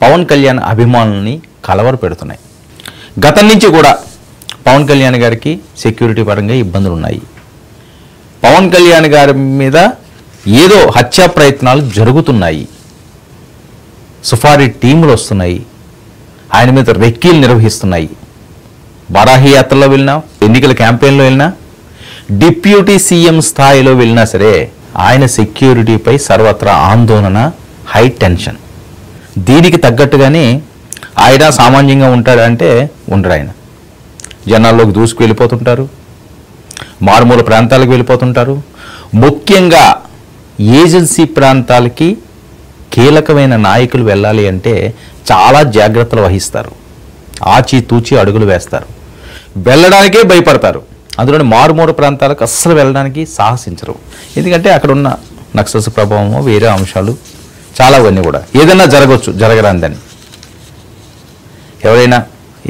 పవన్ కళ్యాణ్ అభిమానుల్ని కలవర పెడుతున్నాయి. గతం నుంచి కూడా పవన్ కళ్యాణ్ గారికి సెక్యూరిటీ పరంగా ఇబ్బందులు ఉన్నాయి. పవన్ కళ్యాణ్ గారి మీద ఏదో హత్యా ప్రయత్నాలు జరుగుతున్నాయి. సుఫారీ టీములు వస్తున్నాయి, ఆయన మీద రెక్కీలు నిర్వహిస్తున్నాయి. వారాహి యాత్రలో వెళ్ళినా, ఎన్నికల క్యాంపెయిన్లో వెళ్ళినా, డిప్యూటీ సీఎం స్థాయిలో వెళ్ళినా సరే ఆయన సెక్యూరిటీపై సర్వత్రా ఆందోళన, హై టెన్షన్. దీనికి తగ్గట్టుగానే ఆయన సామాన్యంగా ఉంటాడంటే ఉండరు. ఆయన జనాల్లోకి దూసుకు వెళ్ళిపోతుంటారు, మారుమూల ప్రాంతాలకు వెళ్ళిపోతుంటారు. ముఖ్యంగా ఏజెన్సీ ప్రాంతాలకి కీలకమైన నాయకులు వెళ్ళాలి అంటే చాలా జాగ్రత్తలు వహిస్తారు, ఆచితూచి అడుగులు వేస్తారు, వెళ్ళడానికే భయపడతారు. అందులోని మారుమూల ప్రాంతాలకు అస్సలు వెళ్ళడానికి సాహసించరు. ఎందుకంటే అక్కడ ఉన్న నక్సల్స్ ప్రభావమో వేరే అంశాలు చాలావన్నీ కూడా ఏదైనా జరగవచ్చు, జరగరాందని. ఎవరైనా